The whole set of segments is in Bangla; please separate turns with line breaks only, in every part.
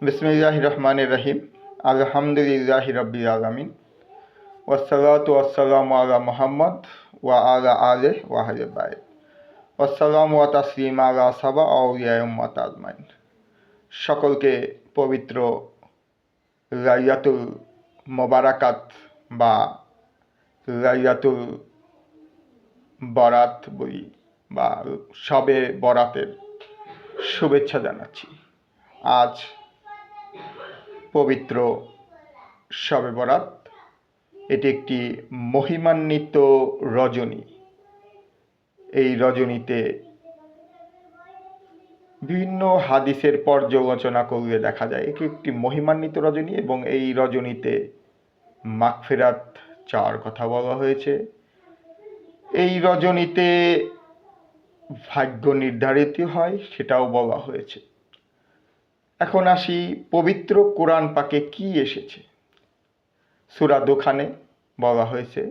বিসমিল্লাহির রহমানির রহিম। আলহামদুলিল্লাহি রাব্বিল আলামিন। ওয়াসসালাতু ওয়াসসালামু আলা মুহাম্মদ ওয়া আলা আলিহি ওয়া আহলি বাইত। ওয়াসসালামু ওয়া তাসলিমু আলা সাবা আউলিয়া উম্মাত আজমাইন। সকলকে পবিত্র লাইলাতুল মোবারাকাত বা লাইলাতুল বরাত বলি বা শবে বরাতের শুভেচ্ছা জানাচ্ছি। আজ পবিত্র শবে বরাত, এটি একটি মহিমান্বিত রজনী। এই রজনীতে বিভিন্ন হাদিসের পর্যালোচনা করলে দেখা যায় এটি একটি মহিমান্বিত রজনী এবং এই রজনীতে মাগফিরাত চাওয়ার কথা বলা হয়েছে। এই রজনীতে ভাগ্য নির্ধারিত হয় সেটাও বলা হয়েছে। এখন আসি পবিত্র কোরআন পাকে কি এসেছে। সূরা দোখানে বলা হয়েছে,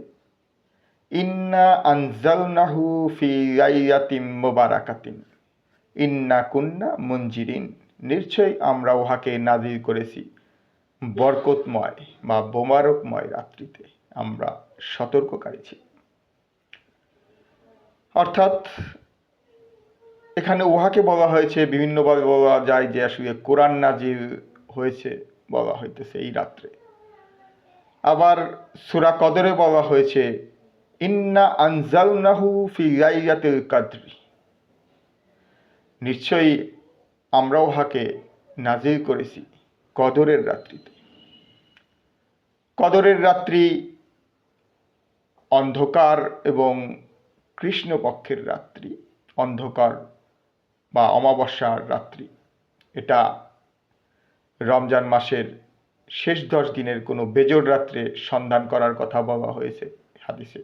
ইন্না আনজালনাহু ফি লাইলাতিন মুবারাকাতিন ইন্না কুন্না মুনজিরিন। নিশ্চয়ই আমরা উহাকে নাজিল করেছি বরকতময় বা মোবারকময় রাত্রিতে, আমরা সতর্ককারী ছি। অর্থাৎ এখানে উহাকে বলা হয়েছে, বিভিন্নভাবে বলা যায় যে আসলে কোরআন নাজিল হয়েছে বলা হইতেছে এই রাত্রে। আবার সূরা কদরে বলা হয়েছে, ইন্না আনজালনাহু ফি লাইলাতিল কদরি। নিশ্চয়ই আমরা উহাকে নাজিল করেছি কদরের রাত্রিতে। কদরের রাত্রি অন্ধকার এবং কৃষ্ণপক্ষের রাত্রি, অন্ধকার বা অমাবস্যার রাত্রি। এটা রমজান মাসের শেষ 10 দিনের কোনো বেজোড় রাত্রে সন্ধান করার কথা বলা হয়েছে হাদিসে,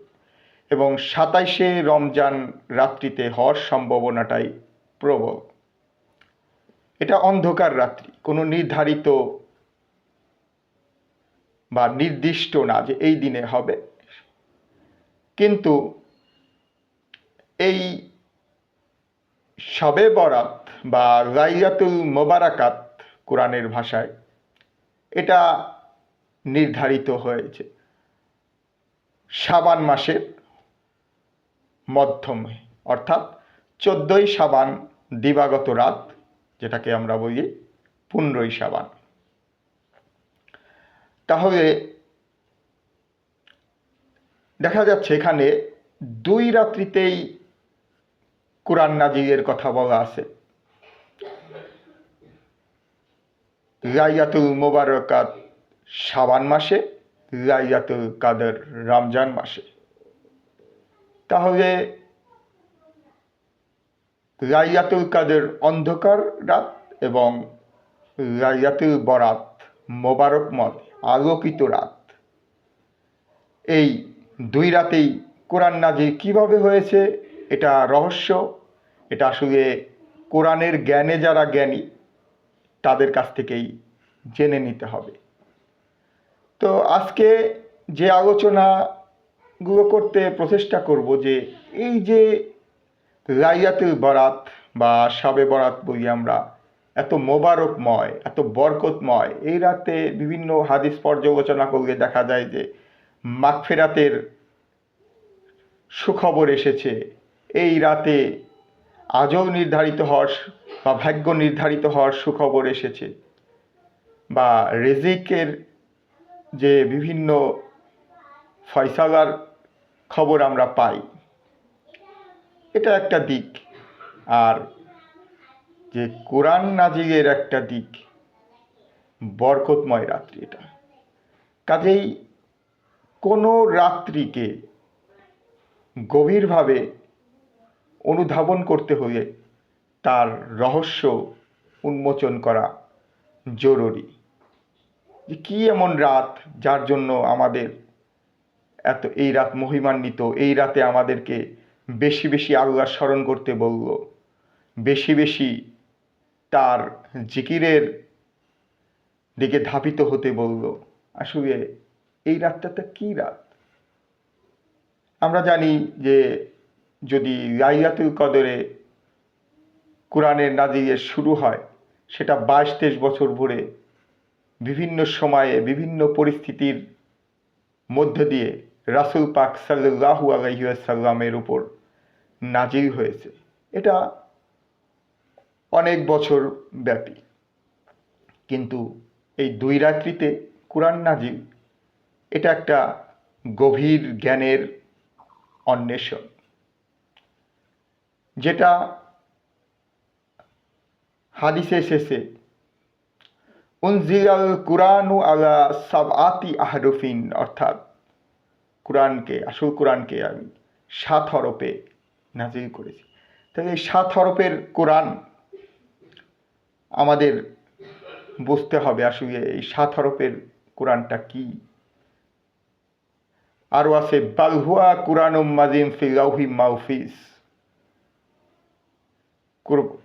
এবং 27শে রমজান রাত্রিতে হওয়ার সম্ভাবনাটাই প্রবল। এটা অন্ধকার রাত্রি, কোনো নির্ধারিত বা নির্দিষ্ট না যে এই দিনে হবে। কিন্তু এই শবে বরাত বা লাইলাতুল মোবারাকাত কোরআনের ভাষায়, এটা নির্ধারিত হয়েছে শাবান মাসের মধ্যমে, অর্থাৎ 14ই শাবান দিবাগত রাত, যেটাকে আমরা বলি 15ই শাবান। তাহলে দেখা যাচ্ছে এখানে 2 রাত্রিতেই কোরআন নাজিলের কথা বলা আছে। লাইলাতুল মোবারকাত শাবান মাসে, লাইলাতুল কাদর রমজান মাসে। তাহলে লাইলাতুল কাদর অন্ধকার রাত এবং লাইলাতুল বরাত মোবারকময় আলোকিত রাত। এই 2 রাতেই কোরআন নাজিল কিভাবে হয়েছে এটা রহস্য। এটা আসলে কোরআনের জ্ঞানে যারা জ্ঞানী তাদের কাছ থেকেই জেনে নিতে হবে। তো আজকে যে আলোচনাগুলো করতে প্রচেষ্টা করব, যে এই যে লাইলাতুল বরাত বা শবে বরাত বলি আমরা, এত মোবারকময়, এত বরকতময় এই রাতে বিভিন্ন হাদিস পর্যালোচনা করলে দেখা যায় যে মাগফিরাতের সুখবর এসেছে। এই রাতে আজও নির্ধারিত হওয়ার বা ভাগ্য নির্ধারিত হওয়ার সুখবর এসেছে, বা রিজিকের যে বিভিন্ন ফয়সালার খবর আমরা পাই, এটা একটা দিক। আর যে কোরআন নাজিলের একটা দিক, বরকতময় রাত্রি এটা। কাজেই কোনো রাত্রিকে গভীরভাবে অনুধাবন করতে হলে তার রহস্য উন্মোচন করা জরুরি। যে কী এমন রাত যার জন্য আমাদের এত এই রাত মহিমান্বিত, এই রাতে আমাদেরকে বেশি বেশি আল্লাহর স্মরণ করতে বলল, বেশি বেশি তার জিকিরের দিকে ধাবিত হতে বলল। আসলে এই রাতটা কী রাত? আমরা জানি যে যদি লাইলাতুল কদরে কোরআনের নাজিলের শুরু হয়, সেটা 22-23 বছর ধরে বিভিন্ন সময়ে বিভিন্ন পরিস্থিতির মধ্য দিয়ে রাসূল পাক সাল্লাল্লাহু আলাইহি ওয়াসাল্লামের উপর নাজিল হয়েছে। এটা অনেক বছর ব্যাপী, কিন্তু এই 2 রাত্রিতে কুরআন নাজিল, এটা একটা গভীর জ্ঞানের অন্বেষণ, যেটা হাদিসে এসেছে উনজিলাল কুরআনু আলা সাবআতি আহরুফিন, অর্থাৎ আসল কোরআনকে আমি 7 হরফে নাজিল করেছি। তাহলে এই 7 হরফের কোরআন আমাদের বুঝতে হবে আসলে এই 7 হরফের কোরআনটা কি। আরও আছে বাল হুয়া কুরআনুম মাজিম ফি লাউহি মাহফুজ,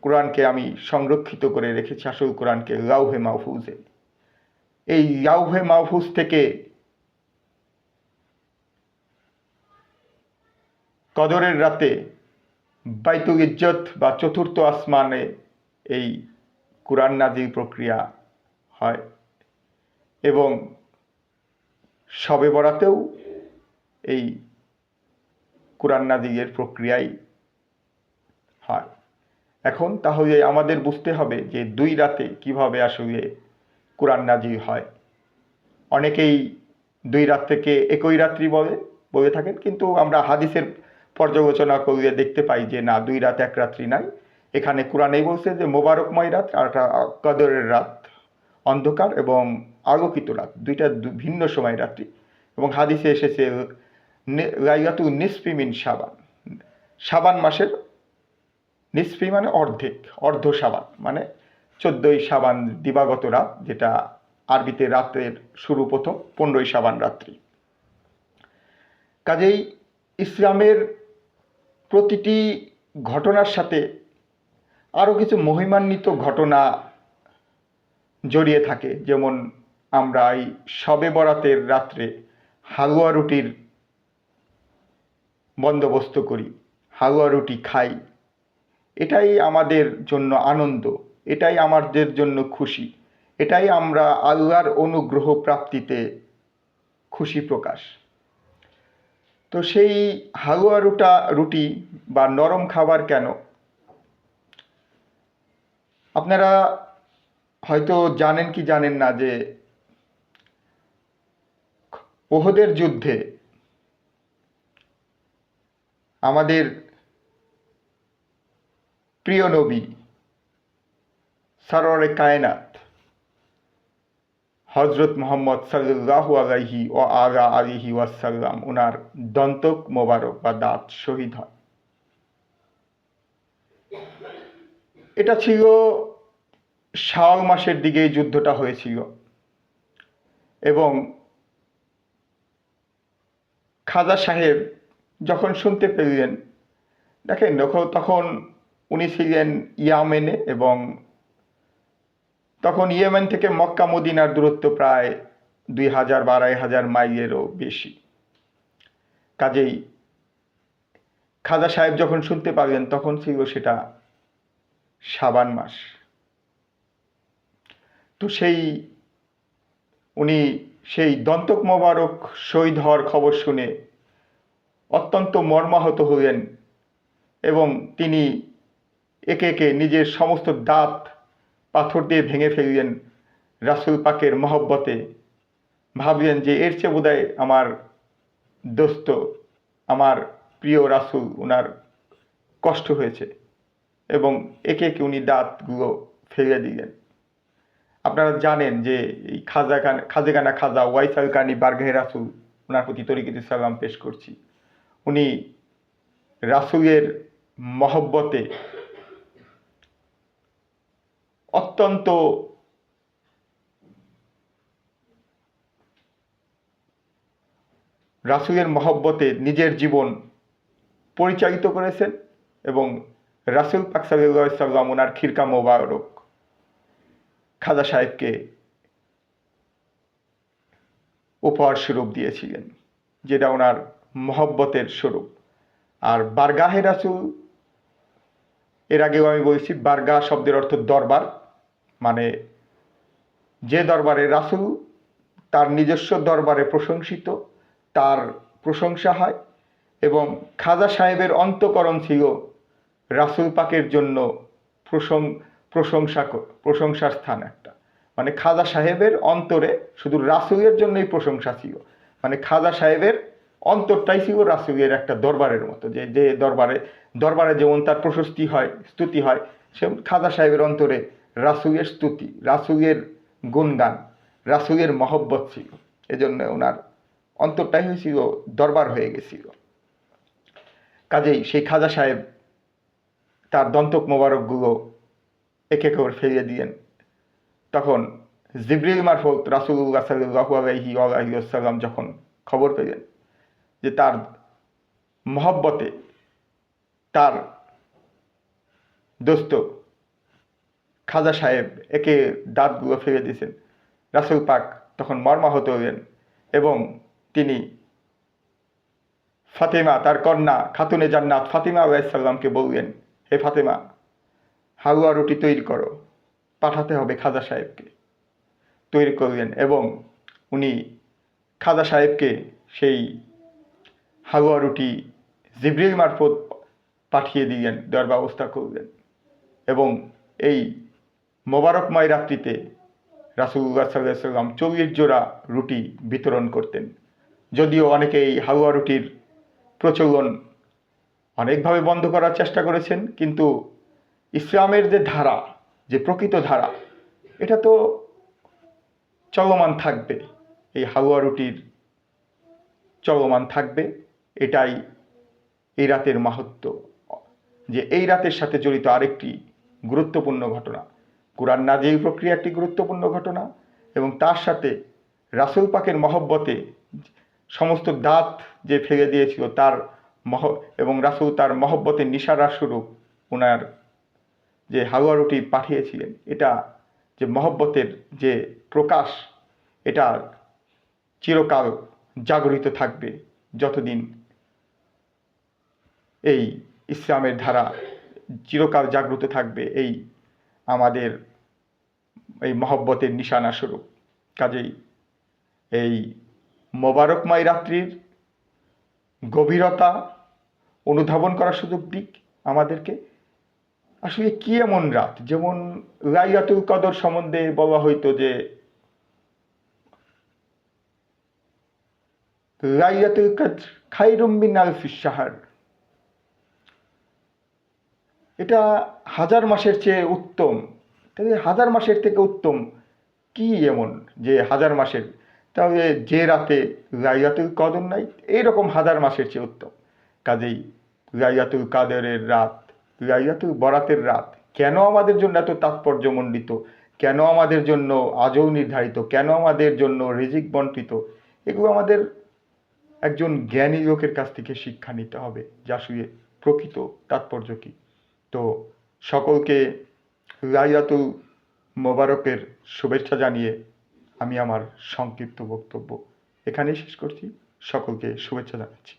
কোরআনকে আমি সংরক্ষিত করে রেখেছি, আসল কোরআনকে লাউহে মাহফুজে। এই লাউহে মাহফুজ থেকে কদরের রাতে বাইতুল ইজ্জত বা চতুর্থ আসমানে এই কুরআন নাজিল প্রক্রিয়া হয়, এবং শবে বরাতেও এই কুরআন নাজিলের প্রক্রিয়াই হয়। এখন তাহলে আমাদের বুঝতে হবে যে 2 রাতে কিভাবে আসলে কুরআন নাজিল হয়। অনেকেই 2 রাত থেকে একই রাত্রি বলে থাকেন, কিন্তু আমরা হাদিসের পর্যালোচনা করলে দেখতে পাই যে না, 2 রাত 1 রাত্রি নাই। এখানে কোরআনেই বলছে যে মোবারকময় রাত আর কদরের রাত, অন্ধকার এবং আলোকিত রাত, দুইটা ভিন্ন সময় রাত্রি। এবং হাদিসে এসেছে লাইলাতুন নিসফি মিন শাবান, শাবান মাসের নিসফি মানে অর্ধেক, অর্ধ শাবান মানে 14ই শাবান দিবাগত রাত, যেটা আরবিতে রাতের শুরু প্রথম 15ই শাবান রাত্রি। কাজেই ইসলামের প্রতিটি ঘটনার সাথে আরও কিছু মহিমান্বিত ঘটনা জড়িয়ে থাকে। যেমন আমরা এই শবে বরাতের রাত্রে হালুয়া রুটির বন্দোবস্ত করি, হালুয়া রুটি খাই। এটাই আমাদের জন্য আনন্দ, এটাই আমাদের জন্য খুশি, এটাই আমরা আল্লাহর অনুগ্রহ প্রাপ্তিতে খুশি প্রকাশ। তো সেই হালুয়া রুটি বা নরম খাবার কেন? আপনারা হয়তো জানেন কি জানেন না যে ওহদের যুদ্ধে আমাদের প্রিয় নবী সরওয়ারে কায়নাত হজরত মুহাম্মদ সাল্লাল্লাহু আলাইহি ওয়াসাল্লাম, ওনার দন্তক মোবারক বা দাঁত শহীদ হয়। এটা ছিল শাওয়াল মাসের দিকে যুদ্ধটা হয়েছিল, এবং খাজা সাহেব যখন শুনতে পেলেন, দেখেন তখন উনি ছিলেন ইয়ামেনে, এবং তখন ইয়েমেন থেকে মক্কা মদিনার দূরত্ব প্রায় 2000 বা 2500 মাইলেরও বেশি। কাজেই খাজা সাহেব যখন শুনতে পারলেন, তখন ছিল সেটা শাবান মাস। তো উনি সেই দন্তক মোবারক শহীদ হওয়ার খবর শুনে অত্যন্ত মর্মাহত হলেন, এবং তিনি একে একে নিজের সমস্ত দাঁত পাথর দিয়ে ভেঙে ফেললেন রাসূল পাকের মহব্বতে। ভাবলেন যে এর চেয়ে বোধহয় আমার দোস্ত, আমার প্রিয় রাসূল, ওনার কষ্ট হয়েছে, এবং একে একে উনি দাঁতগুলো ফেলে দিলেন। আপনারা জানেন যে এই খাজা ওয়াইসাল কানি বারগাহে রাসূল, ওনার প্রতি তরিকত সালাম পেশ করছি। উনি রাসূলের মহব্বতে অত্যন্ত নিজের জীবন পরিচালিত করেছেন, এবং রাসূল পাক সাল্লাল্লাহু আলাইহি ওয়াসাল্লাম ওনার খিরকা মোবারক খাজা সাহেবকে উপহার স্বরূপ দিয়েছিলেন, যেটা ওনার মহব্বতের স্বরূপ। আর বারগাহে রাসূল, এর আগেও আমি বলেছি, বারগাহ শব্দের অর্থ দরবার, মানে যে দরবারে রাসূল তার নিজস্ব দরবারে প্রশংসিত, তার প্রশংসা হয়, এবং খাজা সাহেবের অন্তঃকরণ ছিল রাসূল পাকের জন্য প্রশংসার স্থান একটা। মানে খাজা সাহেবের অন্তরে শুধু রাসূলের জন্যই প্রশংসা ছিল। মানে খাজা সাহেবের অন্তরটাই ছিল রাসূলের একটা দরবারের মতো, যে যে দরবারে যেমন তার প্রশস্তি হয়, স্তুতি হয়, সে খাজা সাহেবের অন্তরে রাসূলের স্তুতি, রাসূলের গুণগান, রাসূলের মহব্বত ছিল। এজন্য ওনার অন্তরটাই হয়েছিল দরবার হয়ে গেছিল। কাজেই সেই খাজা সাহেব তার দন্তক মোবারকগুলো এক এক করে ফেলে দিলেন। তখন জিবরিল মারফত রাসূলুল্লাহ সাল্লাল্লাহু আলাইহি ওয়াসাল্লাম যখন খবর পেলেন যে তার মহব্বতে তার দোস্ত খাজা সাহেব একে দাঁতগুলো ফেলে দিয়েছেন, রাসূল পাক তখন মর্মাহত হলেন এবং তিনি ফাতেমা তার কন্যা খাতুনে জান্নাত ফাতিমা আলাইহিস সালামকে বললেন, হে ফাতেমা, হালুয়া রুটি তৈরি করো, পাঠাতে হবে খাজা সাহেবকে। তৈরি করলেন এবং উনি খাজা সাহেবকে সেই হালুয়া রুটি জিবরিল মারফত পাঠিয়ে দিলেন, দেওয়ার ব্যবস্থা করলেন। এবং এই মোবারকময় রাত্রিতে রাসূলুল্লাহ সাল্লাল্লাহু আলাইহি ওয়াসাল্লাম 40 জোড়া রুটি বিতরণ করতেন। যদিও অনেকে এই হালুয়া রুটির প্রচলন অনেকভাবে বন্ধ করার চেষ্টা করেছেন, কিন্তু ইসলামের যে ধারা, যে প্রকৃত ধারা, এটা তো চলমান থাকবে। এই হালুয়া রুটির চলমান থাকবে। এটাই এই রাতের মাহাত্ম্য, যে এই রাতের সাথে জড়িত আরেকটি গুরুত্বপূর্ণ ঘটনা, কুরআন নাজিল প্রক্রিয়া একটি গুরুত্বপূর্ণ ঘটনা, এবং তার সাথে রাসূল পাকের মহব্বতে সমস্ত দাঁত যে ফেলে দিয়েছিল তার এবং রাসূল তার মহব্বতের নিশারা স্বরূপ ওনার যে হালুয়া রুটি পাঠিয়েছিলেন, এটা যে মহব্বতের যে প্রকাশ, এটা চিরকাল জাগরিত থাকবে। যতদিন এই ইসলামের ধারা চিরকাল জাগ্রত থাকবে, এই আমাদের এই মহব্বতের নিশানা স্বরূপ। কাজেই এই মোবারকময় রাত্রির গভীরতা অনুধাবন করার সুযোগ দিক আমাদেরকে। আসলে কি এমন রাত, যেমন লাইলাতুল কদর সম্বন্ধে বলা হইতো যে লাইলাতুল কদর খায়রুম মিন আলফি শাহর, এটা 1000 মাসের চেয়ে উত্তম। তাহলে 1000 মাসের থেকে উত্তম কি এমন যে 1000 মাসের, তাহলে যে রাতে লাইলাতুল কদর নাই এইরকম 1000 মাসের চেয়ে উত্তম। কাজেই লাইলাতুল কাদরের রাত, লাইলাতুল বরাতের রাত কেন আমাদের জন্য এত তাৎপর্যমণ্ডিত, কেন আমাদের জন্য আজও নির্ধারিত, কেন আমাদের জন্য রিজিক বন্টিত, এগুলো আমাদের একজন জ্ঞানী লোকের কাছ থেকে শিক্ষা নিতে হবে যে আসলে প্রকৃত তাৎপর্য কী। তো সকলকে লাইলাতুল মোবারকের শুভেচ্ছা জানিয়ে আমি আমার সংক্ষিপ্ত বক্তব্য এখানেই শেষ করছি। সকলকে শুভেচ্ছা জানাচ্ছি।